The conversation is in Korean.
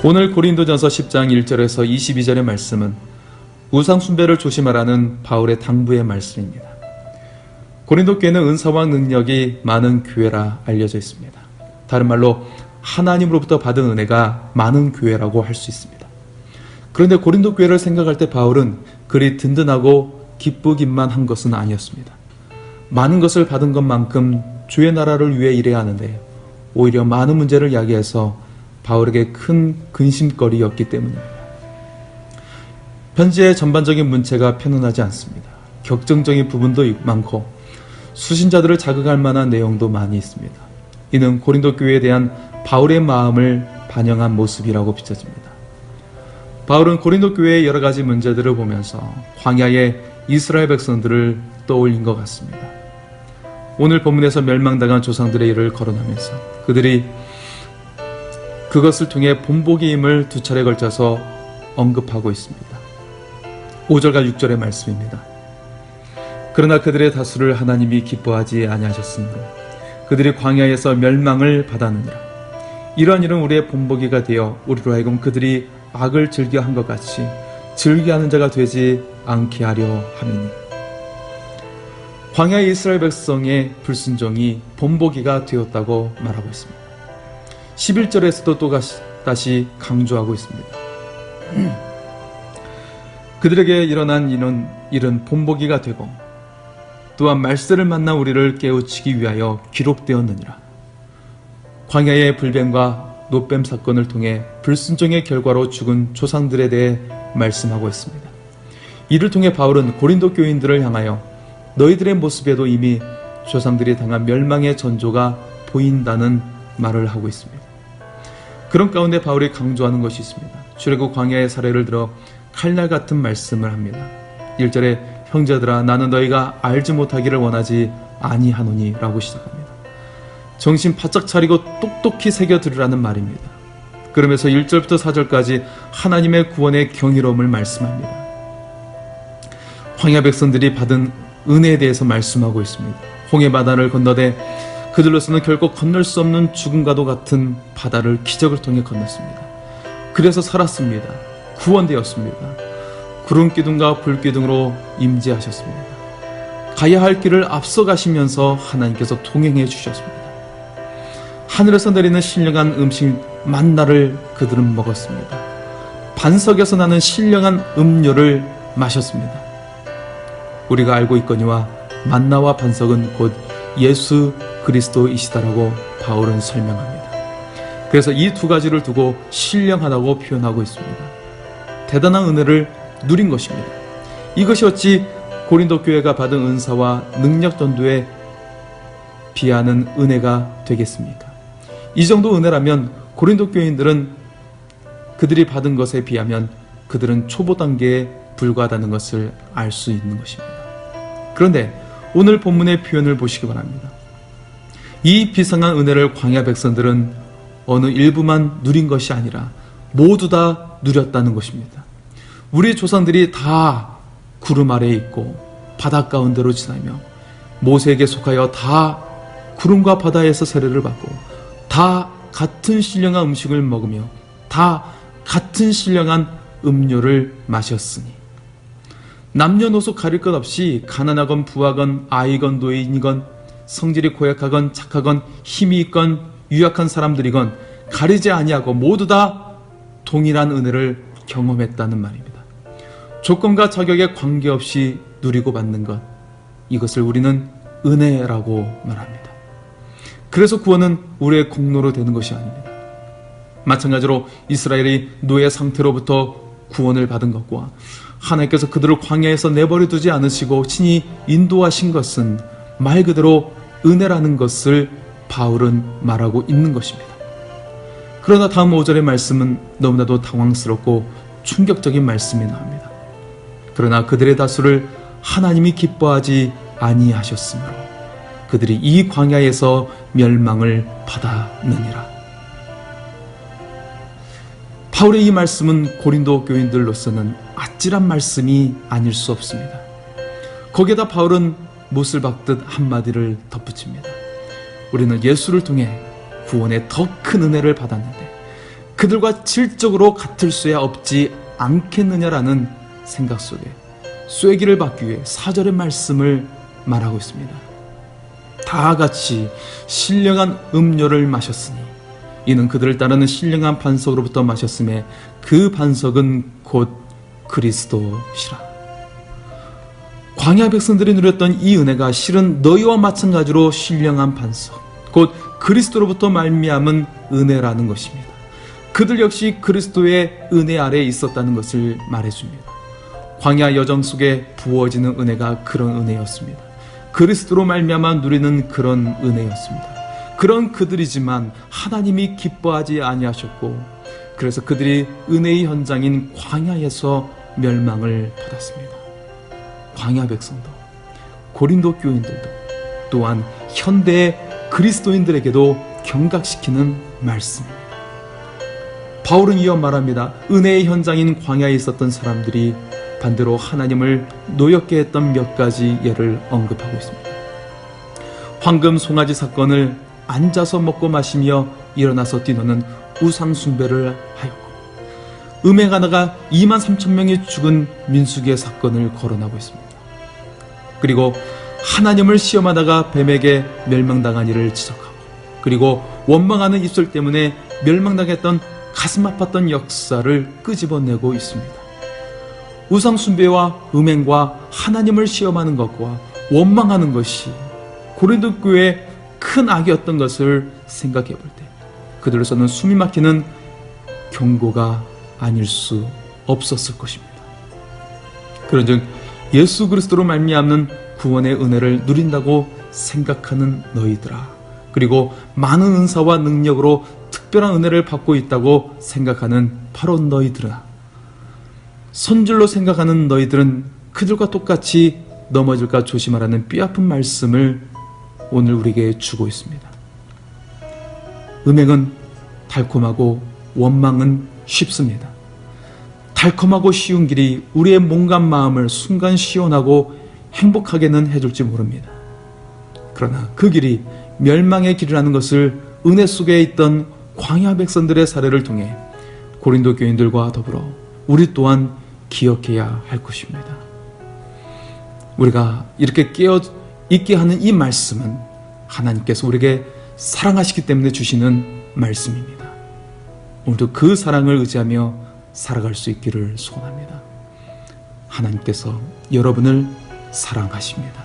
오늘 고린도전서 10장 1절에서 22절의 말씀은 우상 숭배를 조심하라는 바울의 당부의 말씀입니다. 고린도 교회는 은사와 능력이 많은 교회라 알려져 있습니다. 다른 말로 하나님으로부터 받은 은혜가 많은 교회라고 할 수 있습니다. 그런데 고린도 교회를 생각할 때 바울은 그리 든든하고 기쁘기만 한 것은 아니었습니다. 많은 것을 받은 것만큼 주의 나라를 위해 일해야 하는데 오히려 많은 문제를 야기해서 바울에게 큰 근심거리였기 때문입니다. 편지의 전반적인 문체가 편안하지 않습니다. 격정적인 부분도 많고 수신자들을 자극할 만한 내용도 많이 있습니다. 이는 고린도 교회에 대한 바울의 마음을 반영한 모습이라고 비춰집니다. 바울은 고린도 교회의 여러 가지 문제들을 보면서 광야의 이스라엘 백성들을 떠올린 것 같습니다. 오늘 본문에서 멸망당한 조상들의 일을 거론하면서 그들이 그것을 통해 본보기임을 두 차례 걸쳐서 언급하고 있습니다. 5절과 6절의 말씀입니다. 그러나 그들의 다수를 하나님이 기뻐하지 아니하셨으므로 그들이 광야에서 멸망을 받았느니라. 이러한 일은 우리의 본보기가 되어 우리로 하여금 그들이 악을 즐겨한 것 같이 즐겨하는 자가 되지 않게 하려 함이니. 광야의 이스라엘 백성의 불순종이 본보기가 되었다고 말하고 있습니다. 11절에서도 또 다시 강조하고 있습니다. 그들에게 일어난 일은 본보기가 되고 또한 말세를 만나 우리를 깨우치기 위하여 기록되었느니라. 광야의 불뱀과 노뱀 사건을 통해 불순종의 결과로 죽은 조상들에 대해 말씀하고 있습니다. 이를 통해 바울은 고린도 교인들을 향하여 너희들의 모습에도 이미 조상들이 당한 멸망의 전조가 보인다는 말을 하고 있습니다. 그런 가운데 바울이 강조하는 것이 있습니다. 출애굽 광야의 사례를 들어 칼날 같은 말씀을 합니다. 1절에 형제들아 나는 너희가 알지 못하기를 원하지 아니하노니 라고 시작합니다. 정신 바짝 차리고 똑똑히 새겨 들으라는 말입니다. 그러면서 1절부터 4절까지 하나님의 구원의 경이로움을 말씀합니다. 광야 백성들이 받은 은혜에 대해서 말씀하고 있습니다. 홍해 바다를 건너되 그들로서는 결코 건널 수 없는 죽음과도 같은 바다를 기적을 통해 건넜습니다. 그래서 살았습니다. 구원되었습니다. 구름 기둥과 불 기둥으로 임재하셨습니다. 가야 할 길을 앞서 가시면서 하나님께서 통행해 주셨습니다. 하늘에서 내리는 신령한 음식 만나를 그들은 먹었습니다. 반석에서 나는 신령한 음료를 마셨습니다. 우리가 알고 있거니와 만나와 반석은 곧 예수 그리스도이시다라고 바울은 설명합니다. 그래서 이 두 가지를 두고 신령하다고 표현하고 있습니다. 대단한 은혜를 누린 것입니다. 이것이 어찌 고린도 교회가 받은 은사와 능력 전도에 비하는 은혜가 되겠습니까? 이 정도 은혜라면 고린도 교인들은 그들이 받은 것에 비하면 그들은 초보 단계에 불과하다는 것을 알 수 있는 것입니다. 그런데 오늘 본문의 표현을 보시기 바랍니다. 이 비상한 은혜를 광야 백성들은 어느 일부만 누린 것이 아니라 모두 다 누렸다는 것입니다. 우리 조상들이 다 구름 아래에 있고 바다 가운데로 지나며 모세에게 속하여 다 구름과 바다에서 세례를 받고 다 같은 신령한 음식을 먹으며 다 같은 신령한 음료를 마셨으니 남녀노소 가릴 것 없이 가난하건 부하건 아이건 노인이건 성질이 고약하건 착하건 힘이 있건 유약한 사람들이건 가리지 아니하고 모두 다 동일한 은혜를 경험했다는 말입니다. 조건과 자격에 관계없이 누리고 받는 것, 이것을 우리는 은혜라고 말합니다. 그래서 구원은 우리의 공로로 되는 것이 아닙니다. 마찬가지로 이스라엘이 노예 상태로부터 구원을 받은 것과 하나님께서 그들을 광야에서 내버려 두지 않으시고 친히 인도하신 것은 말 그대로 은혜라는 것을 바울은 말하고 있는 것입니다. 그러나 다음 5절의 말씀은 너무나도 당황스럽고 충격적인 말씀이 나옵니다. 그러나 그들의 다수를 하나님이 기뻐하지 아니하셨으므로 그들이 이 광야에서 멸망을 받았느니라. 바울의 이 말씀은 고린도 교인들로서는 아찔한 말씀이 아닐 수 없습니다. 거기에다 바울은 못을 박듯 한마디를 덧붙입니다. 우리는 예수를 통해 구원의 더 큰 은혜를 받았는데 그들과 질적으로 같을 수야 없지 않겠느냐라는 생각 속에 쐐기를 받기 위해 4절의 말씀을 말하고 있습니다. 다 같이 신령한 음료를 마셨으니 이는 그들을 따르는 신령한 반석으로부터 마셨음에 그 반석은 곧 그리스도시라. 광야 백성들이 누렸던 이 은혜가 실은 너희와 마찬가지로 신령한 반석, 곧 그리스도로부터 말미암은 은혜라는 것입니다. 그들 역시 그리스도의 은혜 아래에 있었다는 것을 말해줍니다. 광야 여정 속에 부어지는 은혜가 그런 은혜였습니다. 그리스도로 말미암아 누리는 그런 은혜였습니다. 그런 그들이지만 하나님이 기뻐하지 아니하셨고 그래서 그들이 은혜의 현장인 광야에서 멸망을 받았습니다. 광야 백성도 고린도 교인들도 또한 현대의 그리스도인들에게도 경각시키는 말씀입니다. 바울은 이어 말합니다. 은혜의 현장인 광야에 있었던 사람들이 반대로 하나님을 노엽게 했던 몇 가지 예를 언급하고 있습니다. 황금 송아지 사건을 앉아서 먹고 마시며 일어나서 뛰노는 우상 숭배를 하였고, 음행하다가 23,000명이 죽은 민수기의 사건을 거론하고 있습니다. 그리고 하나님을 시험하다가 뱀에게 멸망당한 이를 지적하고, 그리고 원망하는 입술 때문에 멸망당했던 가슴 아팠던 역사를 끄집어내고 있습니다. 우상 숭배와 음행과 하나님을 시험하는 것과 원망하는 것이 고린도 교회의 큰 악이었던 것을 생각해 볼 때 그들로서는 숨이 막히는 경고가 아닐 수 없었을 것입니다. 그런즉 예수 그리스도로 말미암는 구원의 은혜를 누린다고 생각하는 너희들아, 그리고 많은 은사와 능력으로 특별한 은혜를 받고 있다고 생각하는 바로 너희들아, 선줄로 생각하는 너희들은 그들과 똑같이 넘어질까 조심하라는 뼈아픈 말씀을 오늘 우리에게 주고 있습니다. 음행은 달콤하고 원망은 쉽습니다. 달콤하고 쉬운 길이 우리의 몸과 마음을 순간 시원하고 행복하게는 해줄지 모릅니다. 그러나 그 길이 멸망의 길이라는 것을 은혜 속에 있던 광야 백성들의 사례를 통해 고린도 교인들과 더불어 우리 또한 기억해야 할 것입니다. 우리가 이렇게 깨어 있게 하는 이 말씀은 하나님께서 우리에게 사랑하시기 때문에 주시는 말씀입니다. 오늘도 그 사랑을 의지하며 살아갈 수 있기를 소원합니다. 하나님께서 여러분을 사랑하십니다.